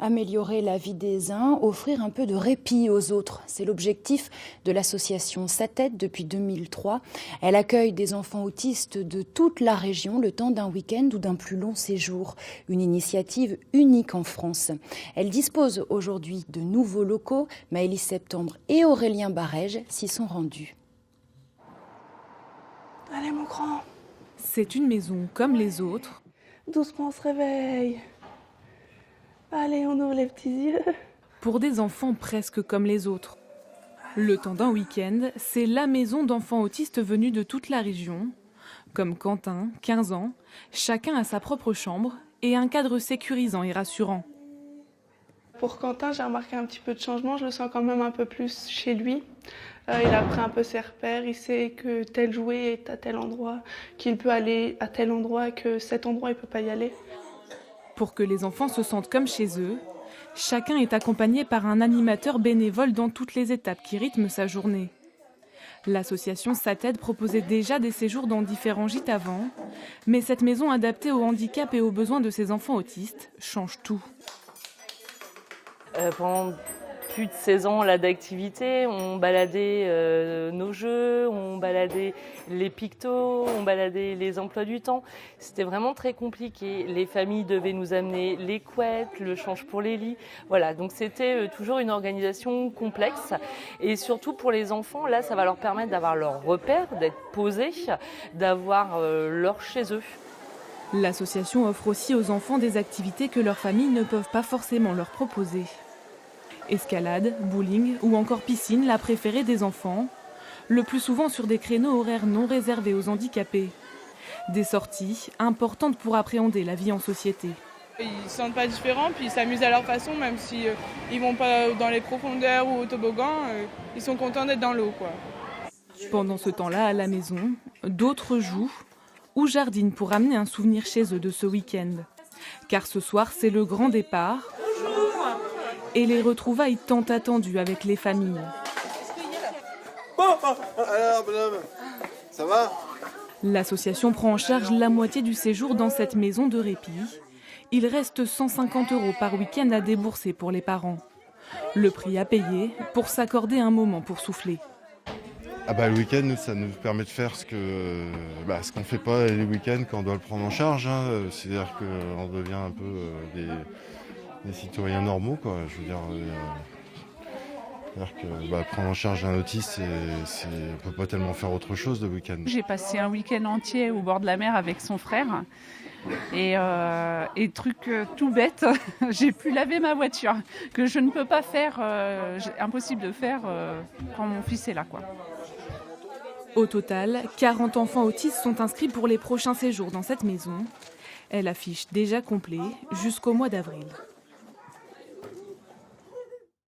Améliorer la vie des uns, offrir un peu de répit aux autres. C'est l'objectif de l'association SATED depuis 2003. Elle accueille des enfants autistes de toute la région le temps d'un week-end ou d'un plus long séjour. Une initiative unique en France. Elle dispose aujourd'hui de nouveaux locaux. Maëlys Septembre et Aurélien Barège s'y sont rendus. Allez mon grand. C'est une maison comme les autres. Doucement on se réveille. Allez, on ouvre les petits yeux. Pour des enfants presque comme les autres. Le temps d'un week-end, c'est la maison d'enfants autistes venus de toute la région. Comme Quentin, 15 ans, chacun a sa propre chambre et un cadre sécurisant et rassurant. Pour Quentin, j'ai remarqué un petit peu de changement. Je le sens quand même un peu plus chez lui. Il a pris un peu ses repères. Il sait que tel jouet est à tel endroit, qu'il peut aller à tel endroit, que cet endroit, il ne peut pas y aller. Pour que les enfants se sentent comme chez eux, chacun est accompagné par un animateur bénévole dans toutes les étapes qui rythment sa journée. L'association SATED proposait déjà des séjours dans différents gîtes avant, mais cette maison adaptée au handicap et aux besoins de ces enfants autistes change tout. Pendant plus de 16 ans là d'activité, on baladait nos jeux, on baladait les pictos, on baladait les emplois du temps. C'était vraiment très compliqué. Les familles devaient nous amener les couettes, le change pour les lits. Voilà, donc c'était toujours une organisation complexe. Et surtout pour les enfants, là, ça va leur permettre d'avoir leur repère, d'être posés, d'avoir leur chez eux. L'association offre aussi aux enfants des activités que leurs familles ne peuvent pas forcément leur proposer. Escalade, bowling ou encore piscine, la préférée des enfants, le plus souvent sur des créneaux horaires non réservés aux handicapés. Des sorties importantes pour appréhender la vie en société. Ils ne se sentent pas différents, puis ils s'amusent à leur façon, même si ils vont pas dans les profondeurs ou au toboggan, ils sont contents d'être dans l'eau, quoi. Pendant ce temps-là, à la maison, d'autres jouent ou jardinent pour amener un souvenir chez eux de ce week-end. Car ce soir, c'est le grand départ. Et les retrouvailles tant attendues avec les familles. Alors, bonhomme, ça va ? L'association prend en charge la moitié du séjour dans cette maison de répit. Il reste 150 € par week-end à débourser pour les parents. Le prix à payer pour s'accorder un moment pour souffler. Le week-end, ça nous permet de faire ce qu'on ne fait pas les week-ends quand on doit le prendre en charge. C'est-à-dire qu'on devient un peu des citoyens normaux, quoi. Je veux dire, prendre en charge un autiste, on ne peut pas tellement faire autre chose le week-end. J'ai passé un week-end entier au bord de la mer avec son frère. Et truc tout bête, j'ai pu laver ma voiture, que je ne peux pas faire, impossible de faire quand mon fils est là, quoi. Au total, 40 enfants autistes sont inscrits pour les prochains séjours dans cette maison. Elle affiche déjà complet jusqu'au mois d'avril.